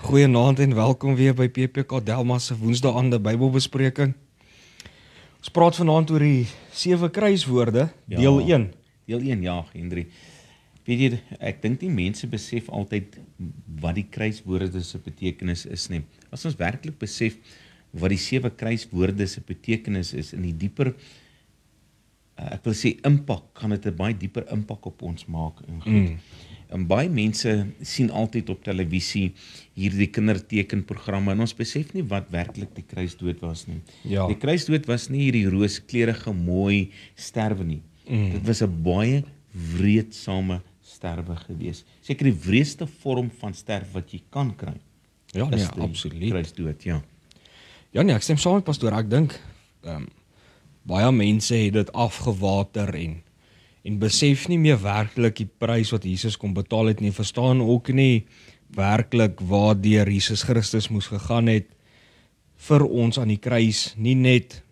Goeienaand en welkom weer by PPK Delmas se Woensdaande Bybelbespreking. Ons praat vanaand oor die 7 kruiswoorde, deel 1. Deel 1, ja, Hendrie. Weet jy, ek dink die mense besef altyd wat die kruiswoorde se betekenis is nie. As ons werklik besef wat die 7 kruiswoorde se betekenis is in die dieper, ek wil sê impak, gaan dit 'n baie dieper impak op ons maak en goed. En baie mense sien altyd op televisie hierdie kindertekenprogramme en ons besef nie wat werklik die kruisdood was nie. Ja. Die kruisdood was nie hierdie rooskleurige mooi sterwe nie. Dit was 'n baie wreedsame sterwe gewees. Seker die wreedste vorm van sterf wat jy kan kry. Ja, nee, is die absoluut. Kruisdood, ja. Ja nee, ek stem saam met pastoor. Ek dink baie mense het dit afgewater en besef nie meer werklik die prys wat Jesus kom betaal het nie, verstaan ook nie werklik waardeur Jesus Christus moes gegaan het vir ons aan die kruis, nie net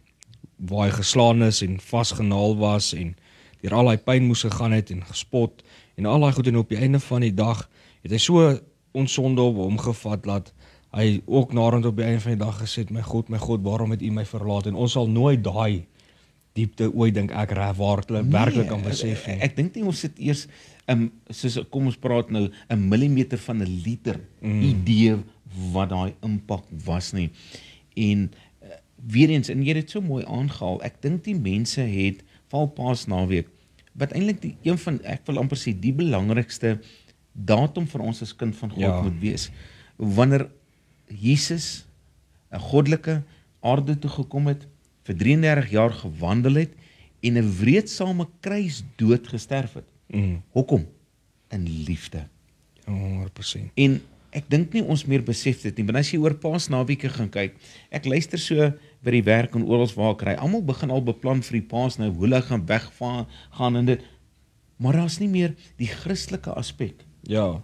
waar hy geslaan is en vasgenaal was en deur al hy pyn moes gegaan het en gespot en al daai goed, en op die einde van die dag het hy so ons sonde op hom gevat dat hy ook naderhand op die einde van die dag gesê het, my God, waarom het U my verlaat? En ons sal nooit daai diepte ooit dink ek werklik kan besef nie. Ek dink nie ons sit eers soos kom ons praat nou 'n millimeter van 'n liter idee wat daai impak was nie. En weer eens, en jy het dit so mooi aangehaal, ek dink die mense het val Paasnaweek wat eintlik die een van, ek wil amper sê, die belangrikste datum vir ons as kind van God moet wees. Wanneer Jesus 'n goddelike aarde toe gekom het, vir 33 jaar gewandel het en 'n wreedsame kruisdood gesterf het. Hoekom? In liefde. 100%. En ek dink nie ons meer besef dit nie, want as jy oor Paasnaweke gaan kyk, ek luister so by die werk en oral waar ek ry, almal begin al beplan vir die Paas nou, hoe hulle gaan gaan en dit, maar daar's nie meer die Christelike aspek. Ja.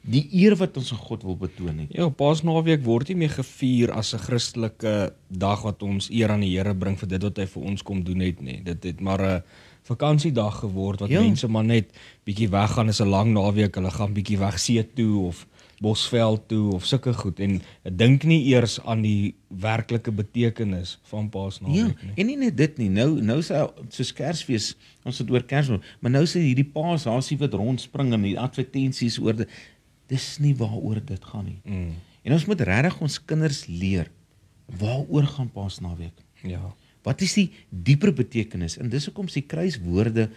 Die eer wat ons aan God wil betoon nie. Ja, Paasnaweek word nie meer gevier as 'n Christelike dag wat ons eer aan die Here bring vir dit wat hy vir ons kom doen het nie. Dit het maar 'n vakansiedag geword wat mense maar net bietjie weggaan, is 'n lang naweek, hulle gaan bietjie weg see toe of Bosveld toe of sulke goed en dink nie eers aan die werklike betekenis van Paasnaweek nie. En nie net dit nie, nou soos Kersfees, ons het oor Kersfees, maar nou sê hierdie Paashasie wat rondspring en die advertensies oor dit, dis nie waaroor dit gaan nie. En ons moet regtig ons kinders leer, waaroor gaan Paasnaweek? Ja. Wat is die dieper betekenis? En dis hoekom die kruiswoorde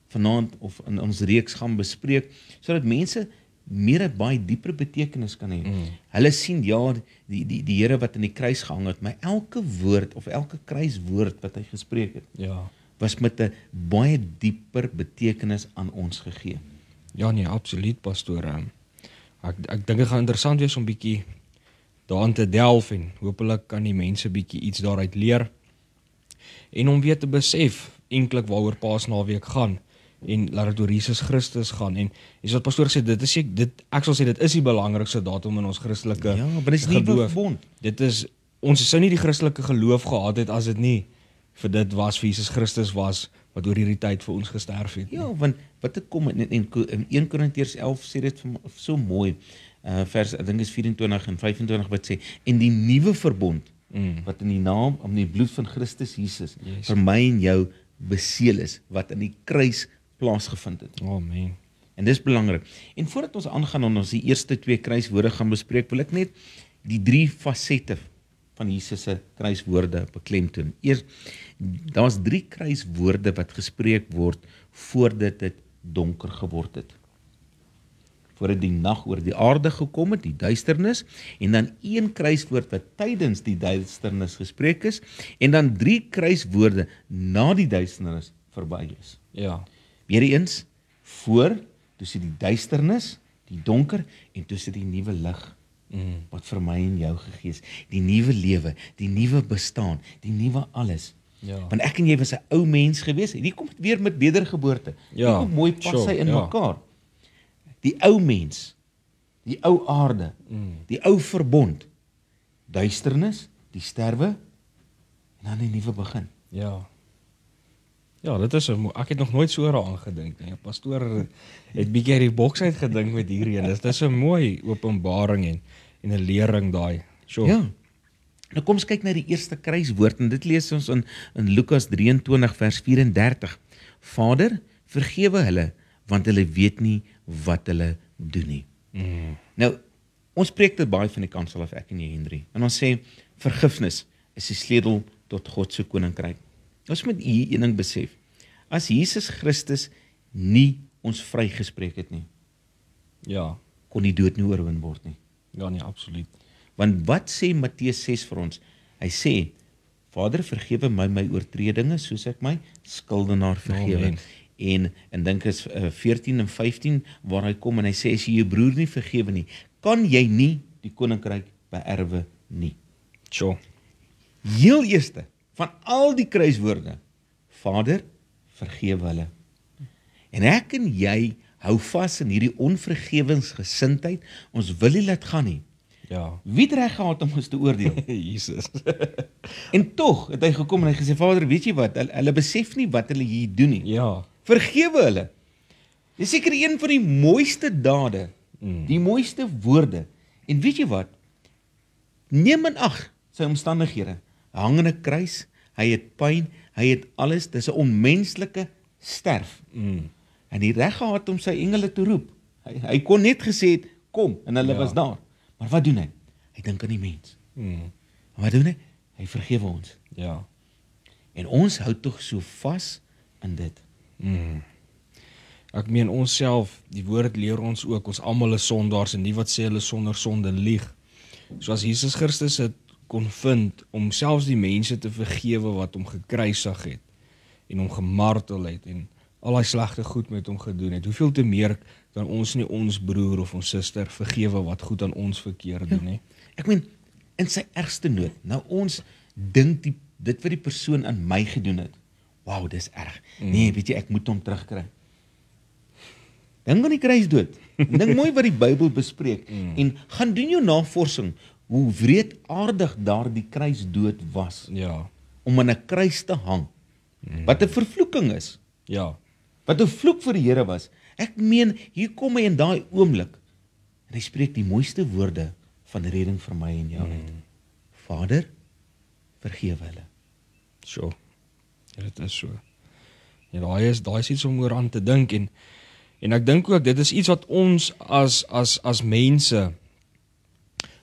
vanaand of in ons reeks gaan bespreek, sodat mense meer 'n baie dieper betekenis kan hê. Hulle sien ja, die Here wat in die kruis gehang het, maar elke woord of elke kruiswoord wat hy gespreek het, was met 'n baie dieper betekenis aan ons gegee. Ja nee, absoluut pastoor. Ek dink dit gaan interessant wees om bietjie daarin te delf en hopelik kan die mense bietjie iets daaruit leer en om weer te besef eintlik waaroor Paasnaweek gaan en laat dit oor Jesus Christus gaan en is wat pastoor sê, ek sal sê dit is die belangrikste datum in ons Christelike maar dit is nie verbond. Dit is, ons sou nie die Christelike geloof gehad het as dit nie vir dit was, vir Jesus Christus was wat oor hierdie tyd vir ons gesterf het. Ja, want wat het kom in 1 Korintiërs 11 sê dit so mooi, vers, ek dink is 24 en 25 wat sê, en die nuwe verbond, wat in die naam, om die bloed van Christus Jesus, vir my en jou beseël is, wat in die kruis plaasgevind het. Amen. En dis belangrik. En voordat ons aangaan en ons die eerste 2 kruiswoorde gaan bespreek, wil ek net die 3 fasette van Jesus se kruiswoorde beklemtoon. Eers, daar's 3 kruiswoorde wat gespreek word voordat dit donker geword het. Voordat die nag oor die aarde gekom het, die duisternis, en dan 1 kruiswoord wat tydens die duisternis gespreek is, en dan 3 kruiswoorde na die duisternis verby is. Ja. Weer eens, voor, tussen die duisternis, die donker, en tussen die nuwe lig, wat vir my en jou gegee is, die nuwe lewe, die nuwe bestaan, die nuwe alles. Ja. Want ek en jy was 'n ou mens gewees, en hier kom het weer met wedergeboorte. Ja, Hoe mooi pas hy in ja. mekaar. Die ou mens, die ou aarde, die ou verbond, duisternis, die sterwe, en dan die nuwe begin. Ja. Ja, dit is ek het nog nooit so daaraan gedink nie. Pastoor het bietjie uit die boks uit gedink met hierdie een. Dit is 'n mooi openbaring en 'n lering daai. Sure. Ja. Nou kom ons kyk na die eerste kruiswoord en dit lees ons in Lukas 23 vers 34. Vader, vergewe hulle, want hulle weet nie wat hulle doen nie. Nou, ons preek dit baie van die kansel af, ek en jy, Henry. En ons sê, vergifnis is die sleutel tot God se koninkryk. Ons moet hier een ding besef. As Jesus Christus nie ons vrygespreek het nie, Ja, kon die dood nie oorwin word nie. ja nee, absoluut. Want wat sê Matteus 6 vir ons? Hy sê, Vader, vergewe my oortredinge, soos ek my skuldenaar vergewe. Amen. En dink is 14 en 15, waar hy kom en hy sê, as jy jou broer nie vergewe nie, kan jy nie die koninkryk beerwe nie. Sure. Heel eerste, van al die kruiswoorde, Vader, vergewe hulle. En ek en jy hou vas in hierdie onvergewensgesindheid, ons wil nie laat gaan nie. Ja. Wie het reg gehad om ons te oordeel? Jesus. En tog het hy gekom en hy gesê, Vader, weet jy wat, hulle besef nie wat hulle hier doen nie. Ja. Vergewe hulle. Dis seker een van die mooiste dade, die mooiste woorde. En weet jy wat? Neem in ag sy omstandighede. Hy hang in 'n kruis, hy het pyn, hy het alles, dis 'n onmenslike sterf. En hy reg gehad om sy engele te roep. Hy kon net gesê het, kom, en hulle was daar. Maar wat doen hy? Hy dink aan die mens. En wat doen hy? Hy vergewe ons. Ja. En ons hou tog so vas in dit. Ek meen ons self, die woord leer ons ook, ons almal is sondaars en nie wat sê hulle sonder sonde lieg. So as Jesus Christus het kon vind om selfs die mense te vergewe wat hom gekruisig het en hom gemartel het en al die slegte goed met hom gedoen het, hoeveel te meer kan ons nie ons broer of ons suster vergewe wat goed aan ons verkeerd doen nie? Ek meen, in sy ergste nood, nou ons dink dit wat die persoon aan my gedoen het, wow, dis erg. Nee, weet jy, ek moet hom terugkry. Dink aan die kruisdood. Dink mooi wat die Bybel bespreek en gaan doen jou navorsing hoe wreedaardig daardie kruisdood was Ja. om aan 'n kruis te hang. Wat 'n vervloeking is. Ja. Wat 'n vloek vir die Here was. Ek meen, hier kom hy in daai oomblik en hy spreek die mooiste woorde van redding vir my en jou uit. Vader, vergewe hulle. So. Ja, dit is so. Ja, daai is iets om oor aan te dink en ek dink ook dit is iets wat ons as mense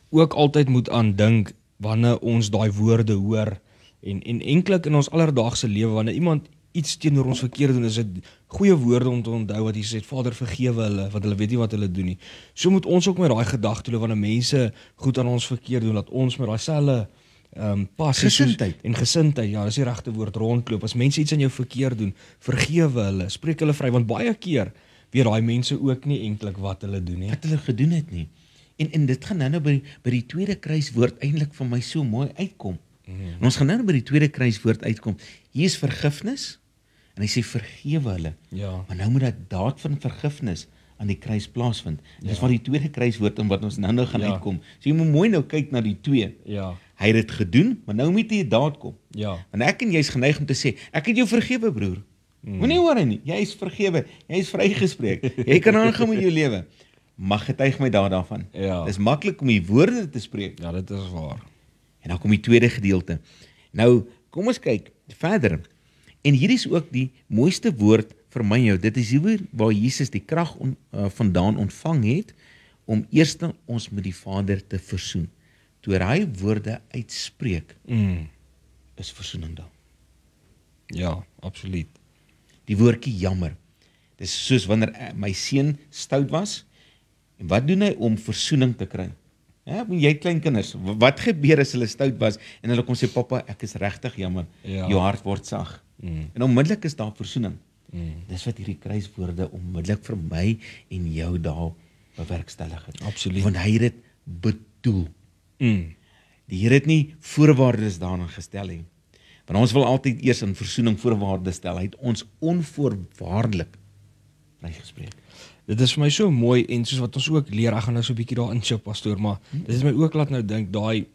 ook altyd moet aandink wanneer ons daai woorde hoor en enklik in ons alledaagse lewe wanneer iemand iets teenoor ons verkeerd doen, is dit goeie woorde om te onthou wat Jesus sê, Vader vergewe hulle, want hulle weet nie wat hulle doen nie. So moet ons ook met daai gedagte loop wanneer mense goed aan ons verkeerd doen, dat ons met daai selfe passie Gesindheid. en gesindheid, ja, dis die regte woord, rondloop. As mense iets aan jou verkeerd doen, vergewe hulle, spreek hulle vry, want baie keer weet daai mense ook nie eintlik wat hulle doen nie. Wat hulle gedoen het nie. En dit gaan nou by die tweede kruiswoord eintlik vir my so mooi uitkom. En ons gaan nou by die tweede kruiswoord uitkom. Hier is vergifnis en hy sê vergewe hulle. Ja. Maar nou moet dat daad van vergifnis aan die kruis plaasvind. Dis wat die tweede kruiswoord en wat ons nou gaan uitkom. So jy moet mooi nou kyk na die twee. Ja. Hy het dit gedoen, maar nou moet hy 'n daad kom. Ja. Want ek en jy is geneig om te sê, ek het jou vergewe, broer. Moenie worry nie. Jy is vergewe. Jy is vrygespreek. Jy kan aangaan met jou lewe. Mag getuig my daarvan. Ja. Dis maklik om die woorde te spreek. Ja, dit is waar. En dan kom die tweede gedeelte. Nou, kom ons kyk verder. En hierdie is ook die mooiste woord vir my en jou. Dit is hier waar Jesus die krag vandaan ontvang het om eers ons met die Vader te versoen. Toe hy woorde uitspreek, is versoening daar. Ja, absoluut. Die woordjie jammer. Dis soos wanneer my seun stout was. En wat doen hy om versoening te kry? Ja, jy klein kinders, wat gebeur as hulle stout was en hulle kom sê pappa, ek is regtig jammer. Ja. Jou hart word sag. En onmiddellik is daar versoening. Dis wat hierdie kruiswoorde onmiddellik vir my en jou daar bewerkstellig het. Absoluut. Want hy het dit bedoel. Die Here het nie voorwaardes daarin gestel nie. Want ons wil altyd eers in versoening voorwaardes stel. Hy het ons onvoorwaardelik vrygespreek. Dit is vir my so mooi en soos wat ons ook leer, ek gaan nou so 'n bietjie daarin chip pastoor, maar dit het my ook laat nou dink daai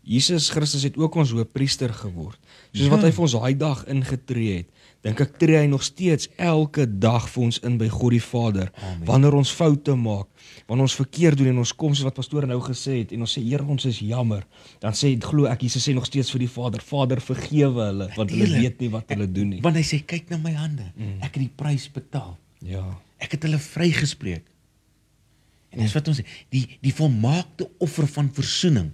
Jesus Christus het ook ons hoëpriester geword. Soos wat hy vir ons daai dag ingetree het, dink ek tree hy nog steeds elke dag vir ons in by God die Vader. Amen. Wanneer ons foute maak, wanneer ons verkeerd doen en ons kom soos wat pastoor nou gesê het en ons sê Here, ons is jammer, dan glo ek Jesus sê nog steeds vir die Vader, Vader vergewe hulle want hulle Natuurlijk. weet nie wat hulle doen nie. Want hy sê, kyk na my hande, ek het die prys betaal. Ja. Ek het hulle vrygespreek. En dis wat ons sê, die volmaakte offer van versoening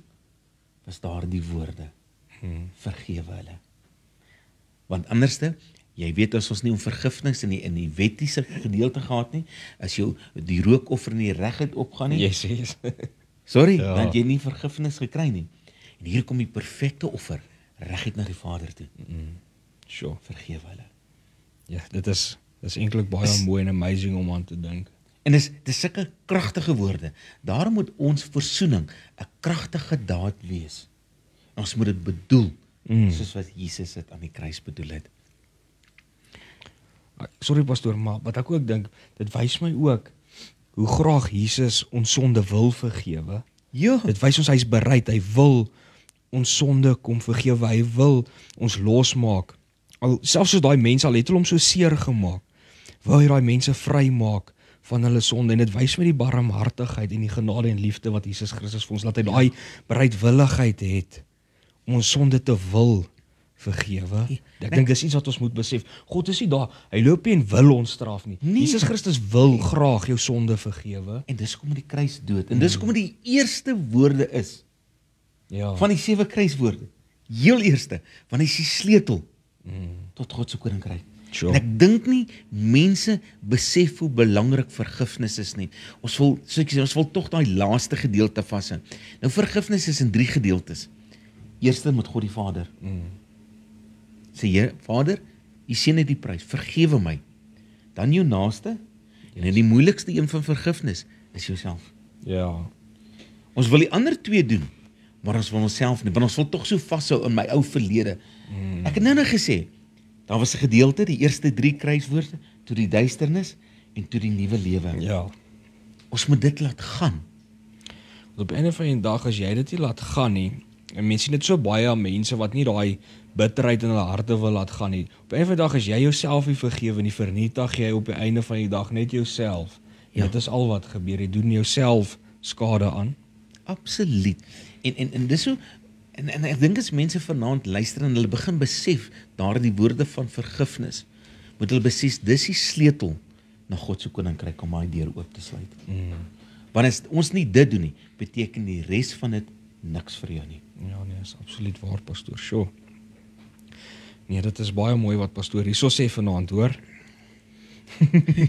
was daar die woorde. Vergewe hulle. Want anderste, jy weet as ons nie om vergifnis in die wettiese gedeelte gehad nie, as jou die rookoffer nie reguit opgaan nie, Yes. sorry, Ja. dan het jy nie vergifnis gekry nie. En hier kom die perfekte offer reguit na die Vader toe. Sure. Vergewe hulle. Ja, dit is eintlik baie mooi en amazing om aan te dink. En dis sulke kragtige woorde. Daarom moet ons versoening 'n kragtige daad wees. Ons moet dit bedoel, soos wat Jesus dit aan die kruis bedoel het. Sorry pastoor, maar wat ek ook dink, dit wys my ook hoe graag Jesus ons sonde wil vergewe. Ja, Dit wys ons hy's bereid, hy wil ons sonde kom vergewe, hy wil ons losmaak. Al selfs as daai mense al het hulle hom so seer gemaak, wou hy daai mense vrymaak van hulle sonde en dit wys my die barmhartigheid en die genade en liefde wat Jesus Christus vir ons laat hy daai bereidwilligheid het om ons sonde te wil vergewe. Ek dink dis iets wat ons moet besef. God is nie daar, hy loop nie en wil ons straf nie. Nee. Jesus Christus wil graag jou sonde vergewe. en dis kom die kruis dood. En dis kom die eerste woorde is Ja. van die 7 kruiswoorde. Heel eerste, want hy is die sleutel tot God se koninkryk. Sure. En ek dink nie mense besef hoe belangrik vergifnis is nie. Ons wil, soos ek sê, ons wil tog daai laaste gedeelte vashou. Nou vergifnis is in 3 gedeeltes. Eerste met God die Vader. Sê jy, Vader, U seën net die prys, vergewe my. Dan jou naaste, en die moeilikste een van vergifnis is jouself. Ja. Ons wil die ander 2 doen, maar ons wil onsself nie, want ons wil tog so vashou in my ou verlede. Ek het nou gesê, daar was 'n gedeelte, die eerste 3 kruiswoorde, toe die duisternis en toe die nuwe lewe. Ja. Ons moet dit laat gaan. Want op 'n einde van die dag as jy dit nie laat gaan nie, en mense sien dit so baie aan mense wat nie daai bitterheid in hulle harte wil laat gaan nie. Op 'n einde van die dag as jy jouself nie vergewe nie, vernietig jy op die einde van die dag net jouself. En Ja. dit is al wat gebeur. Jy doen jouself skade aan. Absoluut. En dis so, en ek dink as mense vanaand luister en hulle begin besef daardie woorde van vergifnis, moet hulle besef dis die sleutel na God se koninkryk om daai deur oop te sluit. Want as ons nie dit doen nie, beteken die res van dit niks vir jou nie. Ja nee, is absoluut waar pastoor. Sjoe. Nee, dit is baie mooi wat pastoor hierso sê vanaand, hoor.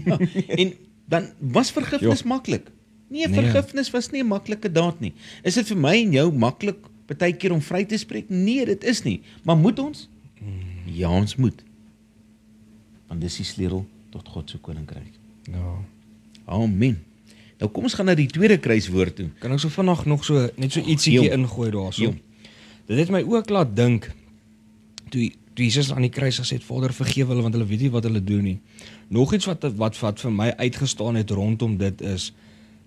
Ja, en dan was vergifnis maklik. Nee, vergifnis was nie 'n maklike daad nie. Is dit vir my en jou maklik baie keer om vry te spreek? Nee, dit is nie. Maar moet ons? Ja, ons moet. Want dis die sleutel tot God se koninkryk. Ja. Amen. Nou kom ons gaan na die tweede kruiswoord toe. Kan ek so vinnig nog so net so ietsiekie ingooi daarso? Jong. Dit het my ook laat dink toe Jesus aan die kruis gesê het, Vader vergewe hulle want hulle weet nie wat hulle doen nie. Nog iets wat vir my uitgestaan het rondom dit is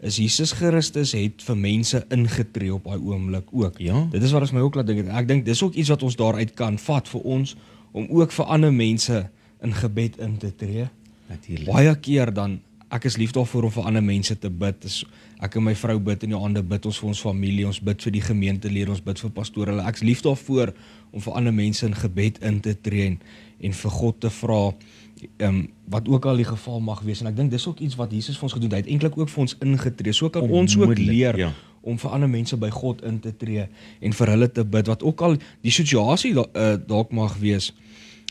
Jesus Christus het vir mense ingetree op daai oomblik ook. Ja. Dit is wat ons my ook laat dink. Ek dink dis ook iets wat ons daaruit kan vat vir ons om ook vir ander mense in gebed in te tree. Natuurlik. Baie keer dan ek is lief daarvoor om vir ander mense te bid. Ek en my vrou bid en die ander bid ons vir ons familie, ons bid vir die gemeentelede, ons bid vir pastore. Ek is lief daarvoor om vir ander mense in gebed in te tree en vir God te vra wat ook al die geval mag wees. En ek dink dis ook iets wat Jesus vir ons gedoen het. Hy het eintlik ook vir ons ingetree. So kan ons ook leer ja. om vir ander mense by God in te tree en vir hulle te bid, wat ook al die situasie dalk mag wees.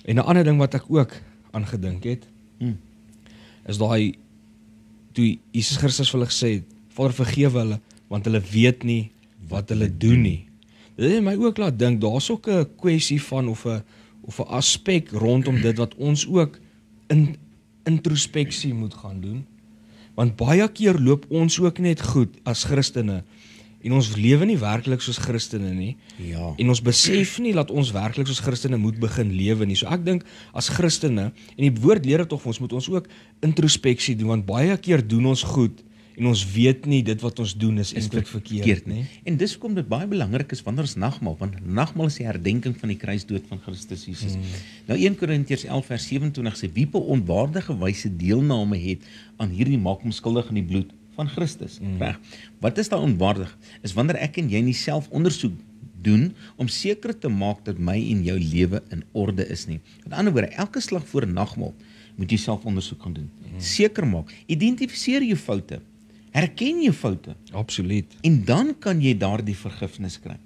En 'n ander ding wat ek ook aan gedink het, is daai toe Jesus Christus vir hulle gesê het, Vader vergewe hulle, want hulle weet nie wat hulle doen nie. Dit het my ook laat dink, daar's ook 'n kwessie van of 'n aspek rondom dit wat ons ook in introspeksie moet gaan doen. Want baie keer loop ons ook net goed as Christene en ons lewe nie werklik soos Christene nie. Ja. En ons besef nie dat ons werklik soos Christene moet begin lewe nie. So ek dink as Christene, en die woord leer dit tog vir ons, moet ons ook introspeksie doen, want baie keer doen ons goed en ons weet nie dit wat ons doen is eintlik verkeerd nie. En dis hoekom dit baie belangrik is wanneer ons nagmaal, want nagmaal is die herdenking van die kruisdood van Christus Jesus. Nou 1 Korintiërs 11 vers 27 sê, wie op onwaardige wyse deelname het aan hierdie maak hom skuldig aan die bloed van Christus. Reg. Wat is daar onwaardig? Is wanneer ek en jy nie self ondersoek doen om seker te maak dat my en jou lewe in orde is nie. Met ander woorde, elke slag voor nagmaal moet jy self ondersoek gaan doen. Seker maak, identifiseer jou foute, herken jou foute. Absoluut. En dan kan jy daardie vergifnis kry.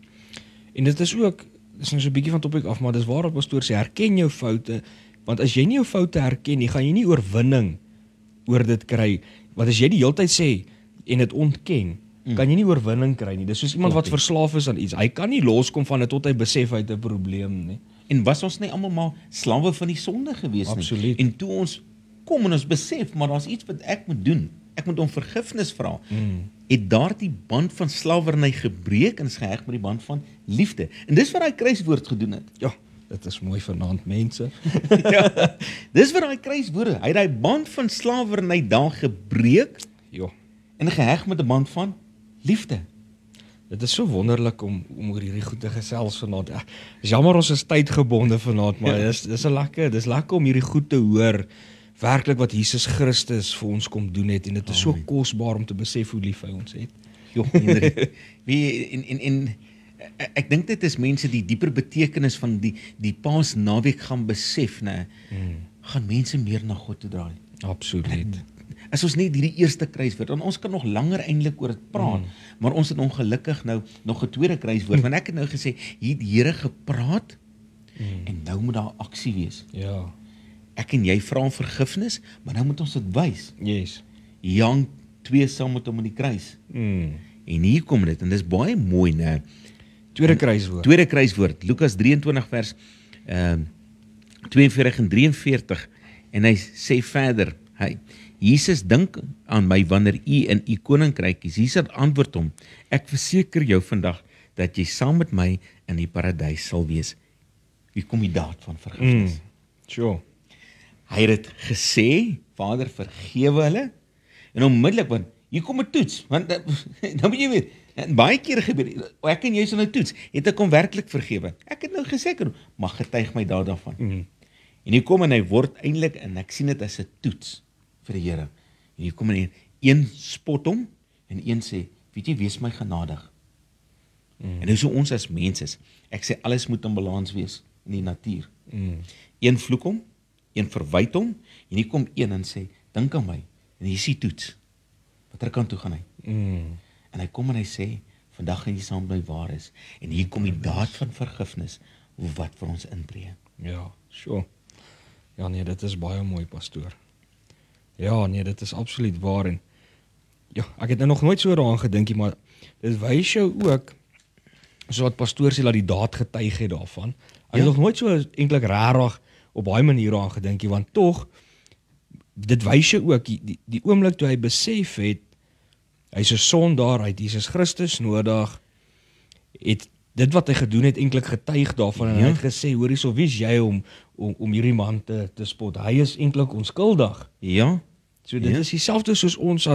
En dit is ook, dis nou so 'n bietjie van topik af, maar dis waar wat pastoor sê, herken jou foute, want as jy nie jou foute herken nie, gaan jy nie oorwinning oor dit kry. Want as jy die hele tyd sê en dit ontken, kan jy nie oorwinning kry nie. Dis soos iemand wat verslaaf is aan iets. Hy kan nie loskom van dit tot hy besef hy het 'n probleem nie. En was ons nie almal maar slawe van die sonde gewees nie? Absoluut. En toe ons kom en ons besef, maar daar's iets wat ek moet doen. Ek moet om vergifnis vra. Het daardie band van slawerny gebreek en is geheg met die band van liefde. En dis wat daai kruiswoord gedoen het. Ja, dit is mooi vanaand mense. Ja, dis wat daai kruiswoorde. Hy het daai band van slawerny daar gebreek Ja. en geheg met 'n band van liefde. Dit is so wonderlik om oor hierdie goed te gesels vanaand. Ja, is jammer ons is tydgebonde vanaand, maar dis 'n lekker, dis lekker om hierdie goed te hoor. Werklik wat Jesus Christus vir ons kom doen het en dit is so kosbaar om te besef hoe lief hy ons het. Jo, en ek dink dit is mense die dieper betekenis van die Paasnaweek gaan besef, né? Gaan mense meer na God toe draai. Absoluut. As ons net hierdie eerste kruiswoord, want ons kan nog langer eintlik oor dit praat, maar ons het ongelukkig nou nog 'n tweede kruiswoord, want ek het nou gesê, hier het die Here gepraat en nou moet daar aksie wees. Ja. Ek en jy vra om vergifnis, maar nou moet ons dit wys. Yes. Jan 2 saam met hom aan die kruis. En hier kom dit, en dis baie mooi, né? Tweede kruiswoord. Tweede kruiswoord, Lukas 23 vers 42 en 43, en hy sê verder, Jesus, dink aan my wanneer u in u koninkryk is. Jesus antwoord hom, ek verseker jou vandag, dat jy saam met my in die paradys sal wees. Hier kom die daad van vergifnis. Sure. Hy het dit gesê, Vader, vergewe hulle, en onmiddellik, want hier kom 'n toets, want nou moet jy weet, en baie keer gebeur, ek en jy sal nou toets, het ek hom werklik vergewe? Ek het nou gesê, mag getuig my daarvan. En hier kom en hy word eintlik, en ek sien dit as 'n toets vir die Here. En hier kom en een spot hom, en een sê, weet jy, wees my genadig. En dis hoe ons as mens is. Ek sê, alles moet in balans wees in die natuur. Een vloek hom, een verwyd hom, en hier kom een en sê, dink aan my, en hier is die toets. Watter kant toe gaan hy? En hy kom en hy sê, vandag gaan jy saam met my waar is. En hier kom die daad van vergifnis, wat vir ons intree. Ja, sure. Ja nee, dit is baie mooi, pastoor. Ja nee, dit is absoluut waar en ja, ek het nou nog nooit so daaraan gedink nie, maar dit wys jou ook, so wat pastoor sê, dat die daad getuig het daarvan. Ek het nog nooit so eintlik rarig op baie maniere aan gedink nie, want tog, dit wys jou ook, die oomblik toe hy besef het, hy is 'n sondaar, hy het Jesus Christus nodig, het dit wat hy gedoen het eintlik getuig daarvan, en hy het gesê, hoor hierso, wie is jy om hierdie man te spot? Hy is eintlik onskuldig. Ja. So dit is dieselfde soos ons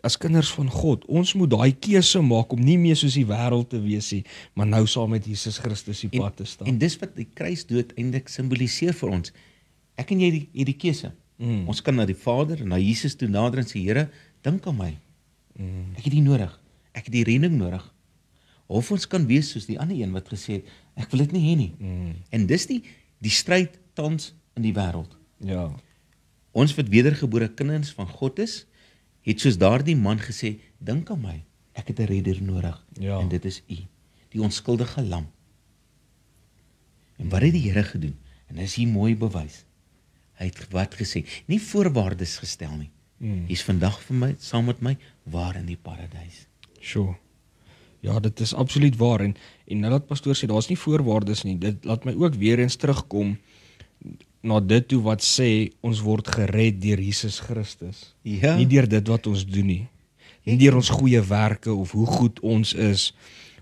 as kinders van God. Ons moet daai keuse maak om nie meer soos die wêreld te wees nie, maar nou saam met Jesus Christus die pad te staan. En dis wat die kruisdood eintlik simboliseer vir ons. Ek en jy het die keuse. Ons kan na die Vader en na Jesus toe nader en sê, Here, dink aan my. Ek het U nodig. Ek het die reding nodig. Of ons kan wees soos die ander een wat gesê het, ek wil dit nie hê nie. En dis die stryd tans in die wêreld. Ja. Ons wat wedergebore kinders van God is, het soos daardie man gesê, dink aan my, ek het 'n redder nodig. Ja. En dit is U, die onskuldige lam. En wat het die Here gedoen? En dis hier mooi bewys. Hy het wat gesê, nie voorwaardes gestel nie. Hy's vandag vir my, saam met my, waar in die paradys. Sure. Ja, dit is absoluut waar en nou dat pastoor sê, daar's nie voorwaardes nie, dit laat my ook weer eens terugkom na dit toe wat sê, ons word gered deur Jesus Christus. Ja. Nie deur dit wat ons doen nie. Nie deur ons goeie werke of hoe goed ons is.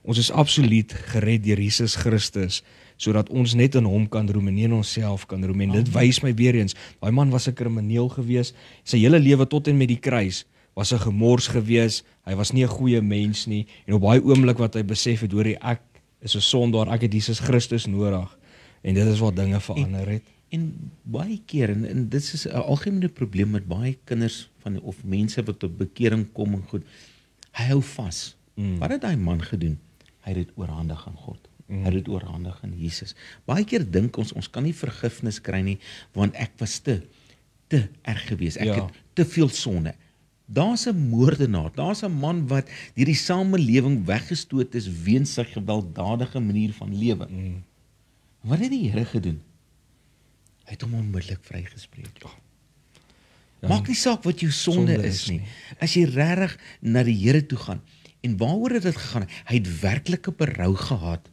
Ons is absoluut gered deur Jesus Christus, sodat ons net in hom kan roem en nie in onsself kan roem. En dit wys my weer eens, daai man was 'n krimineel gewees, sy hele lewe tot en met die kruis, was 'n gemors gewees, hy was nie 'n goeie mens nie, en op daai oomblik wat hy besef het, hoorie, ek is 'n sondaar, ek het Jesus Christus nodig, en dit is wat dinge verander het. En baie keer, en dit is 'n algemene probleem met baie kinders of mense wat tot bekering kom en goed, hy hou vas. Wat het daai man gedoen? Hy het dit oorhandig aan God. Hy het dit oorhandig aan Jesus. Baie keer dink ons kan nie vergifnis kry nie, want ek was te erg gewees. Ek het te veel sonde. Daar's 'n moordenaar, daar's 'n man wat deur die samelewing weggestoot is weens sy gewelddadige manier van lewe. Wat het die Here gedoen? Hy het hom onmiddellik vrygespreek. Maak nie saak wat jou sonde is nie. As jy regtig na die Here toe gaan, en waaroor het dit gegaan? Hy het werklike berou gehad.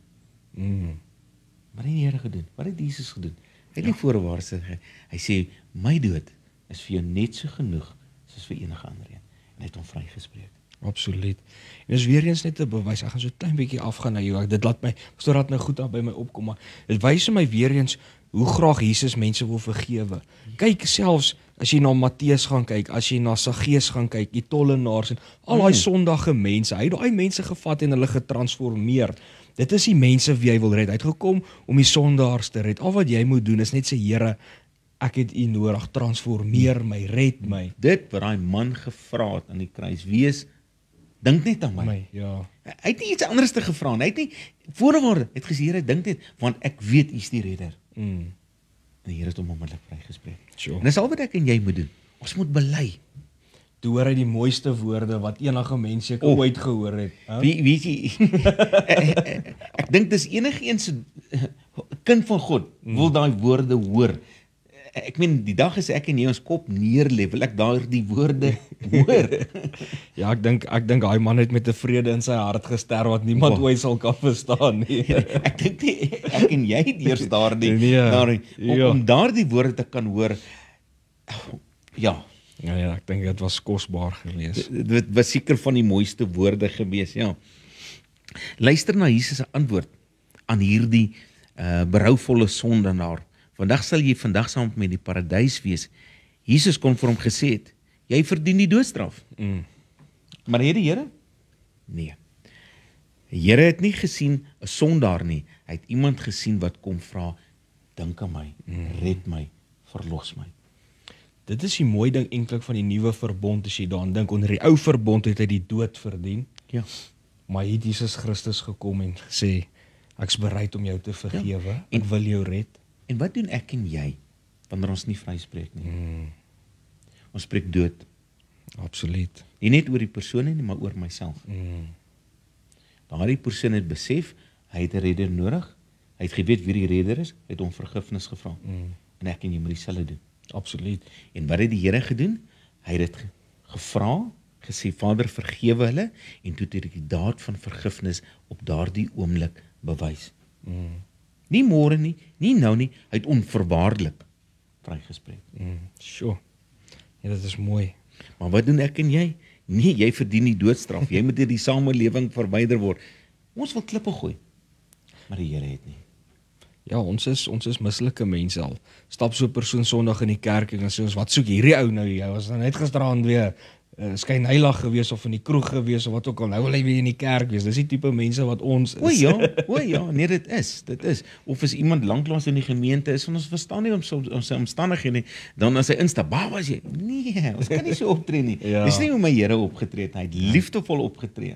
Wat het die Here gedoen? Wat het Jesus gedoen? Hy het nie voorwaarts gesê. Hy sê, my dood is vir jou net so genoeg soos vir enige ander een. En hy het hom vrygespreek. Absoluut. En dis weer eens net 'n bewys. Ek gaan so 'n klein bietjie afgaan na jou. Dit laat my, pastoor, laat nou goed aan by my opkom, maar dit wys my weer eens hoe graag Jesus mense wil vergewe. Kyk selfs as jy na Matteus gaan kyk, as jy na Saggeus gaan kyk, die tollenaars en al daai sondige mense. Hy het daai mense gevat en hulle getransformeer. Dit is die mense wie hy wil red. Hy het gekom om die sondaars te red. Al wat jy moet doen is net sê, Here, ek het U nodig, transformeer my, red my. Dit wat daai man gevra het aan die kruis, wees, dink net aan my. Ja. Hy het nie iets anders te gevra nie. Hy het nie voorwaarde het gesê, Here, dink net, want ek weet U is die redder. En die Here het hom onmiddellik vrygespreek. Sure. En dis al wat ek en jy moet doen. Ons moet bely. Toe hoor hy die mooiste woorde wat enige mens seker ooit gehoor het. Weet jy, ek dink dis enigiemand se kind van God wil daai woorde hoor. Ek meen, die dag as ek en jy ons kop neerlê, wil ek daardie woorde hoor. Ja, ek dink daai man het met 'n vrede in sy hart gesterf wat niemand ooit sal kan verstaan nie. Ek dink nie ek en jy het eers om daardie woorde te kan hoor. Ja, ek dink dit was kosbaar geweest. Dit was seker van die mooiste woorde geweest, ja. Luister na Jesus se antwoord aan hierdie berouvolle sondaar. Vandag sal jy saam met die paradys wees. Jesus kon vir hom gesê het, jy verdien die doodstraf. Maar het die Here? Nee. Die Here het nie gesien 'n sondaar nie. Hy het iemand gesien wat kom vra, dink aan my, red my, verlos my. Dit is die mooi ding eintlik van die nuwe verbond as jy daaraan dink. Onder die ou verbond het hy die dood verdien. Ja. Maar hier het Jesus Christus gekom en gesê, ek's bereid om jou te vergewe. Ek wil jou red. En wat doen ek en jy wanneer ons nie vryspreek nie? Ons spreek dood. Absoluut. Nie net oor die persoon nie, maar oor myself. Daardie persoon het besef, hy het 'n redder nodig. Hy het geweet wie die redder is, hy het hom vergifnis gevra. En ek en jy moet dieselfde doen. Absoluut. En wat het die Here gedoen? Hy het dit gevra, gesê, Vader, vergewe hulle, en toe het hy die daad van vergifnis op daardie oomblik bewys. Nie môre nie, nie nou nie, hy het onverwaarlik vrygespreek. Sure. Ja, dit is mooi. Maar wat doen ek en jy? Nee, jy verdien die doodstraf. Jy moet uit die samelewing verwyder word. Ons wil klippe gooi, maar die Here het nie. Ja, ons is mislike mense al. Stap so 'n persoon Sondag in die kerk en dan sê ons, wat soek hierdie ou nou? Hy was net gisteraand weer skynheilig gewees of in die kroeg gewees of wat ook al. Nou wil hy weer in die kerk wees. Dis die tipe mense wat ons is. O ja, nee, dit is. Of as iemand lanklaas in die gemeente is, ons verstaan nie ons omstandighede nie, dan as hy instap, waar was jy? Nee, ons kan nie so optree nie. Dis nie hoe my Here opgetree het, hy het liefdevol opgetree.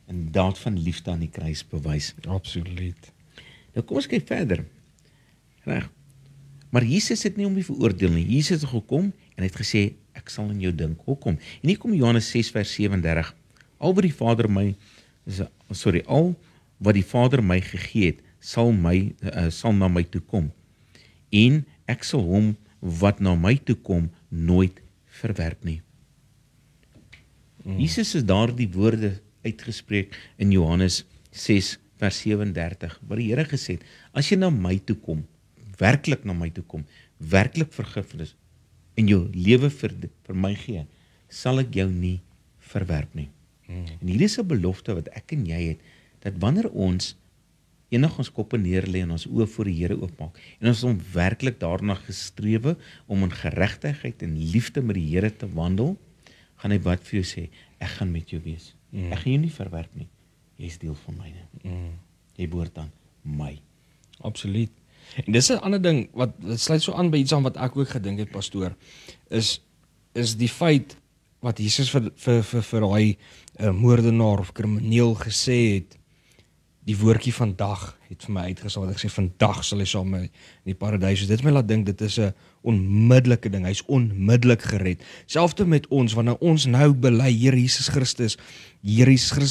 En daad van liefde aan die kruis bewys. Absoluut. Nou kom ons kyk verder. Reg. Maar Jesus het nie om die veroordeel nie. Jesus het gekom en het gesê, ek sal in jou dink. Hoekom? En hier kom Johannes 6 vers 37. Al wat die Vader my gegee het, sal na my toe kom. En ek sal hom wat na my toe kom nooit verwerp nie. Jesus het daardie woorde uitgespreek in Johannes 6 vers 37, wat die Here gesê het, as jy na my toe kom, werklik na my toe kom, werklik vergifnis, en jou lewe vir my gee, sal ek jou nie verwerp nie. En hierdie is 'n belofte wat ek en jy het, dat wanneer ons enig ons koppe neerlê en ons oë voor die Here oopmaak, en ons hom werklik daarna gestrewe om in geregtigheid en liefde met die Here te wandel, gaan hy wat vir jou sê, ek gaan met jou wees. Ek gaan jou nie verwerp nie. Jy is deel van myne. Jy behoort aan my. Absoluut. En dis 'n ander ding wat sluit so aan by iets aan wat ek ook gedink het, pastoor, is die feit wat Jesus vir daai moordenaar of krimineel gesê het, die woordjie vandag het vir my uitgesaai, wat ek sê vandag sal hy saam met my in die paradys. So dit het my laat dink dit is 'n onmiddellike ding. Hy's onmiddellik gered. Selfs met ons wanneer ons nou bely Here Jesus Christus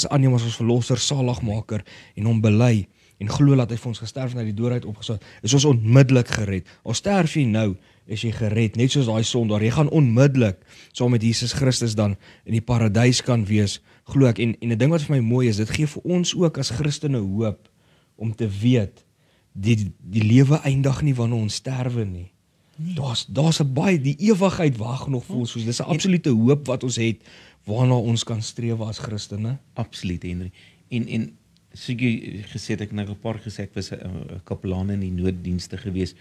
aanneem as ons verlosser, saligmaker en hom bely en glo dat hy vir ons gesterf en uit die dood uit opgestaan, is ons onmiddellik gered. Al sterf jy nou, is jy gered, net soos daai sondaar. Jy gaan onmiddellik saam met Jesus Christus dan in die paradys kan wees, glo ek. En 'n ding wat vir my mooi is, dit gee vir ons ook as Christene hoop om te weet die lewe eindig nie wanneer ons sterwe nie. Daar's 'n baie, die ewigheid wag nog vir ons. So dis 'n absolute hoop wat ons het waarna ons kan streef as Christene. Absoluut, Henry. En so jy gesê het, ek nou 'n paar gesê ek was 'n kapelaan in die nooddienste gewees.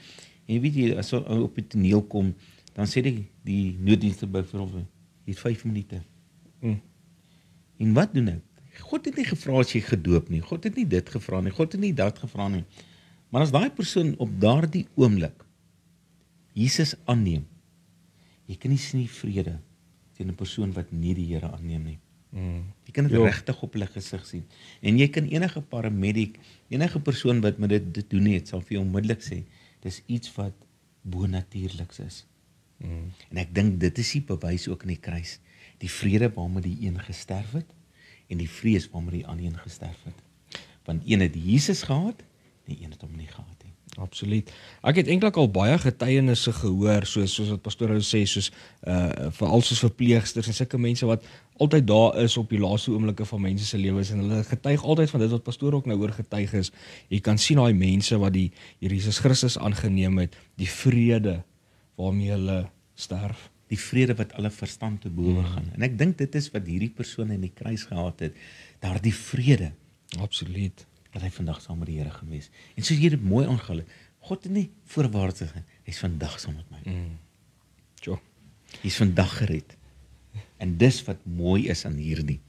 En weet jy, as op die toneel kom, dan sê die nooddienste byvoorbeeld, jy het 5 minute. En wat doen ek? God het nie gevra as jy gedoop nie. God het nie dit gevra nie. God het nie dat gevra nie. Maar as daai persoon op daardie oomblik Jesus aanneem, jy kan nie sien die vrede teen 'n persoon wat nie die Here aanneem nie. Jy kan dit regtig op hulle gesig sien. En jy kan enige paramedic, enige persoon wat met dit doen het, sal vir jou onmiddellik sê, dis iets wat bonatuurliks is. En ek dink dit is die bewys ook in die kruis. Die vrede waarmee die een gesterf het, en die vrees waarmee die ander een gesterf het. Want een het Jesus gehad, die een het hom nie gehad nie. Absoluut. Ek het eintlik al baie getuienisse gehoor, soos wat pastoor sê, soos veral soos verpleegsters en sulke mense wat altyd daar is op die laaste oomblikke van mense se lewens, en hulle getuig altyd van dit wat pastoor ook nou oor getuig is. Jy kan sien daai mense wat die Here Jesus Christus aangeneem het, die vrede waarmee hulle sterf. Die vrede wat alle verstand te bowe gaan. En ek dink dit is wat hierdie persoon in die kruis gehad het, daardie vrede. Absoluut. Dat hy vandag saam met die Here gewees. En soos jy dit mooi aangehaal het, God het nie voorwaarts gegaan, hy's vandag saam met my. Hy's vandag gered. En dis wat mooi is aan hierdie.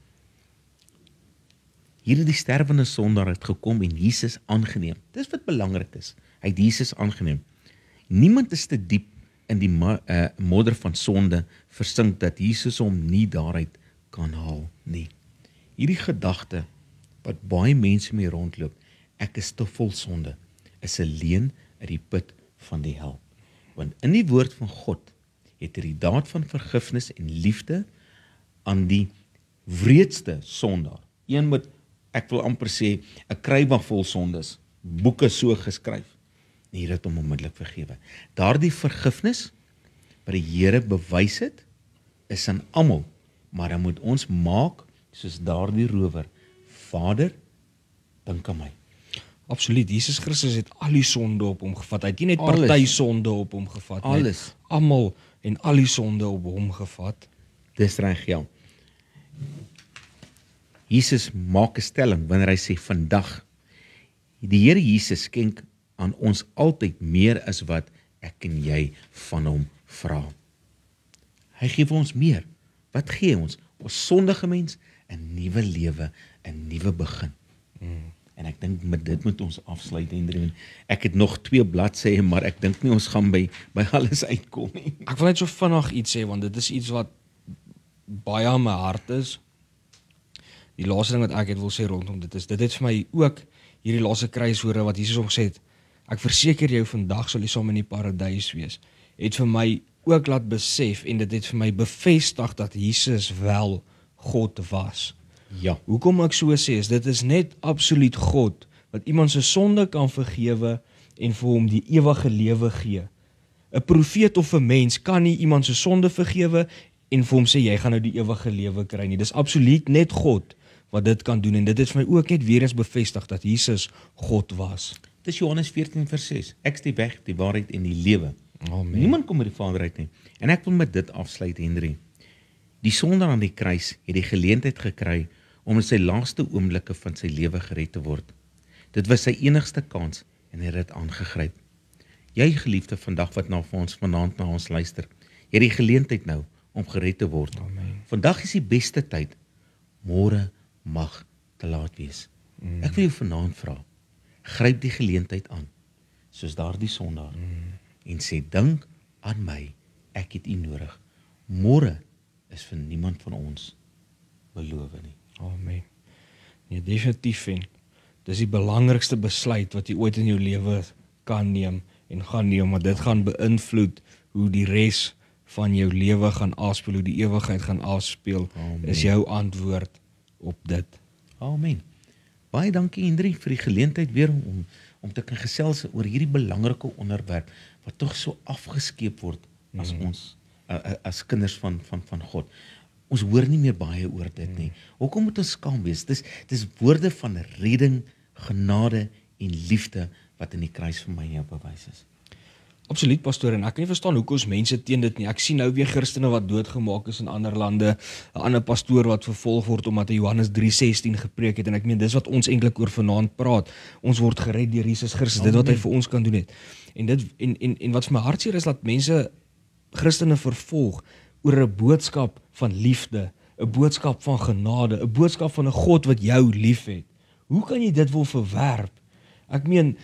Hierdie sterwende sondaar het gekom en Jesus aangeneem. Dis wat belangrik is. Hy het Jesus aangeneem. Niemand is te diep in die modder van sonde versink dat Jesus hom nie daaruit kan haal nie. Hierdie gedagte wat baie mense mee rondloop, ek is te vol sonde, is 'n leuen uit die put van die hel. Want in die woord van God het hy die daad van vergifnis en liefde aan die wreedste sondaar. Een met, ek wil amper sê, 'n kruiwag vol sondes, boeke so geskryf. En hier het hom onmiddellik vergewe. Daardie vergifnis wat die Here bewys het, is aan almal, maar dan moet ons maak soos daardie rower, Vader, dink aan my. Absoluut, Jesus Christus het al die sonde op hom gevat. Hy het nie net party sonde op hom gevat nie. Alles. Almal en al die sonde op hom gevat. Dis reg, ja. Jesus maak 'n stelling wanneer hy sê vandag. Die Here Jesus skenk aan ons altyd meer as wat ek en jy van hom vra. Hy gee vir ons meer. Wat gee ons? Ons sondige mens 'n nuwe lewe, 'n nuwe begin. En ek dink met dit moet ons afsluit, Hendrik. Ek het nog 2 bladsye, maar ek dink nie ons gaan by alles uitkom nie. Ek wil net so vinnig iets sê, want dit is iets wat baie aan my hart is. Die laaste ding wat ek het wil sê rondom dit is, dit het vir my ook hierdie laaste kruiswoorde wat Jesus gesê het, ek verseker jou vandag sal jy saam in die paradys wees, het vir my ook laat besef, en dit het vir my bevestig dat Jesus wel God was. Ja. Hoekom ek so sê, is dit is net absoluut God, wat iemand se sonde kan vergewe, en vir hom die ewige lewe gee. 'n Profeet of 'n mens kan nie iemand se sonde vergewe, en vir hom sê, jy gaan nou die ewige lewe kry nie. Dis absoluut net God, wat dit kan doen, en dit het vir my ook net weer eens bevestig, dat Jesus God was. Dit is Johannes 14 vers 6. Ek is die weg, die waarheid en die lewe. Amen. Niemand kom by die Vader uit nie. En ek wil met dit afsluit, Henry. Die sondaar aan die kruis het die geleentheid gekry om in sy laaste oomblikke van sy lewe gered te word. Dit was sy enigste kans en hy het dit aangegryp. Jy geliefde vandag wat na ons vanaand na ons luister, jy het die geleentheid nou om gered te word. Amen. Vandag is die beste tyd, môre mag te laat wees. Ek wil jou vanaand vra, gryp die geleentheid aan, soos daardie sondaar, en sê, dink aan my, ek het u nodig. Môre is vir niemand van ons beloof nie. Amen. Nee, definitief en dis die belangrikste besluit wat jy ooit in jou lewe kan neem en gaan neem, want dit gaan beïnvloed hoe die res van jou lewe gaan afspeel, hoe die ewigheid gaan afspeel, Amen. is jou antwoord op dit. Amen. Baie dankie Hendrie vir die geleentheid weer om te kan gesels oor hierdie belangrike onderwerp, wat tog so afgeskeep word as ons, as kinders van God. Ons hoor nie meer baie oor dit nie. Hoekom moet ons skaam wees? Dis woorde van redding, genade en liefde wat in die kruis vir my en jou bewys is. Absoluut, pastoor, en ek kan nie verstaan hoekom ons mense teen dit nie. Ek sien nou weer Christene wat doodgemaak is in ander lande, 'n ander pastoor wat vervolg word omdat hy Johannes 3:16 gepreek het, en ek meen dis wat ons eintlik oor vanaand praat. Ons word gered deur Jesus Christus, dit wat hy vir ons kan doen het. En dit en wat vir my hartseer is, dat mense Christene vervolg oor 'n boodskap van liefde, 'n boodskap van genade, 'n boodskap van 'n God wat jou liefhet. Hoe kan jy dit wil verwerp? Ek meen,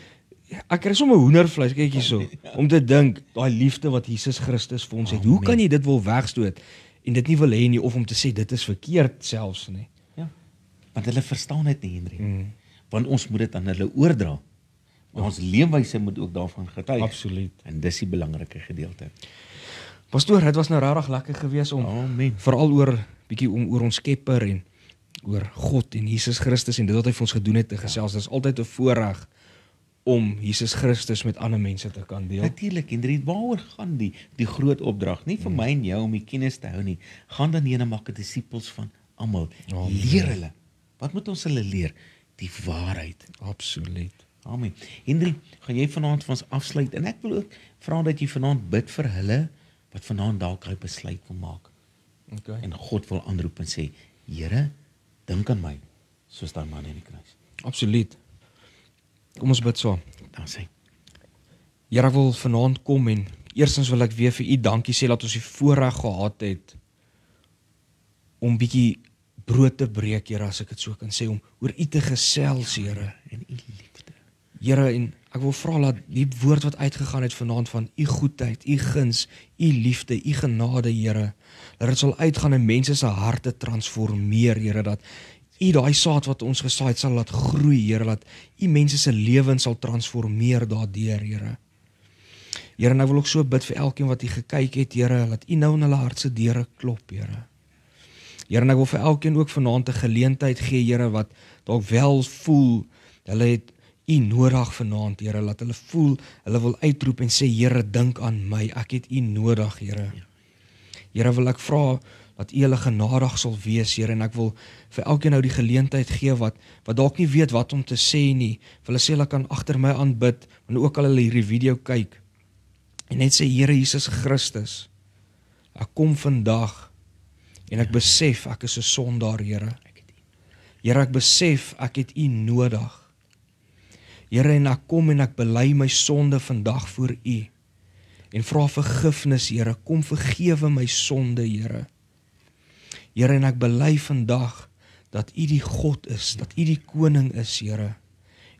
ek kry sommer hoendervleis, kyk hierso, om te dink, daai liefde wat Jesus Christus vir ons het. Hoe kan jy dit wil wegstoot en dit nie wil hê nie, of om te sê dit is verkeerd selfs nie? Ja, want hulle verstaan dit nie, Hendrie. Want ons moet dit aan hulle oordra. Maar ons leefwyse moet ook daarvan getuig. Absoluut. En dis die belangrike gedeelte. Pastoor, dit was nou regtig lekker geweest om Amen. veral oor ons Skepper en oor God en Jesus Christus en dit wat hy vir ons gedoen het te gesels. Dit is altyd 'n voorreg om Jesus Christus met ander mense te kan deel. Natuurlik, Hendrie, waaroor gaan die groot opdrag? Nie vir my en jou om die kennis te hou nie. Gaan dan heen en maak disippels van almal. Amen. Leer hulle. Wat moet ons hulle leer? Die waarheid. Absoluut. Amen. Hendrie, gaan jy vanaand vir ons afsluit? En ek wil ook vra dat jy vanaand bid vir hulle wat vanaand dalk 'n besluit wil maak. Okay. En God wil aanroep en sê, Here, dink aan my, soos daai man in die kruis. Absoluut. Kom ons bid saam. Dan sê, Here, ek wil vanaand kom en eerstens wil ek weer vir u dankie sê dat ons die voorreg gehad het om bietjie brood te breek, Here, as ek dit so kan sê, om oor u te gesels, Here. en u liefde. Here, en ek wil vra dat die woord wat uitgegaan het vanaand van u goedheid, u guns, u liefde, u genade, Here, dat dit sal uitgaan en mense se harte transformeer, Here, dat u daai saad wat ons gesaai het sal laat groei, Here, dat u mense se lewens sal transformeer daardeur, Here. Here, en ek wil ook so bid vir elkeen wat hier gekyk het, Here, dat u nou in hulle hart se deure klop, Here. Here, en ek wil vir elkeen ook vanaand 'n geleentheid gee, Here, wat dalk wel voel, hulle het u nodig vanaand, Here, laat hulle voel, hulle wil uitroep en sê, Here, dink aan my, ek het u nodig, Here. Here, wil ek vra dat u hulle genadig sal wees, Here, en ek wil vir elkeen nou die geleentheid gee wat dalk nie weet wat om te sê nie, vir hulle sê hulle kan agter my aanbid, want ook al hulle hierdie video kyk, en net sê, Here Jesus Christus, ek kom vandag, en ek besef, ek is 'n sondaar, Here. Here, ek besef, ek het u nodig. Here, en ek kom en ek bely my sonde vandag voor u, en vra vergifnis, Here, kom vergewe my sonde, Here. Here, en ek bely vandag, dat u die God is, dat u die koning is, Here.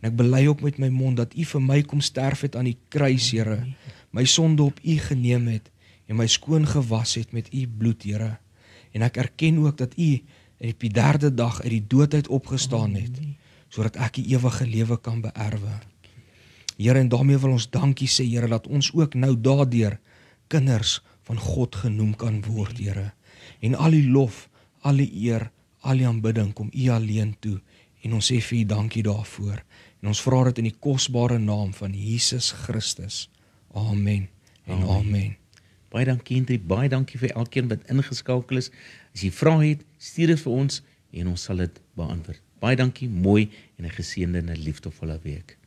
En ek bely ook met my mond, dat u vir my kom sterf het aan die kruis, Here, my sonde op u geneem het, en my skoon gewas het met u bloed, Here. En ek erken ook dat u op die 3de dag uit die dood uit opgestaan het, sodat ek die ewige lewe kan beerwe. Here, en daarmee wil ons dankie sê, Here, dat ons ook nou daardeur kinders van God genoem kan word, Here. En al die lof, al die eer, al die aanbidding kom u alleen toe, en ons sê vir u dankie daarvoor. En ons vra dit in die kosbare naam van Jesus Christus. Amen en amen. Baie dankie, Hendrie, baie dankie vir elkeen wat ingeskakel is. As jy vrae het, stuur dit vir ons en ons sal dit beantwoord. Baie dankie, mooi en 'n geseënde en 'n liefdevolle week.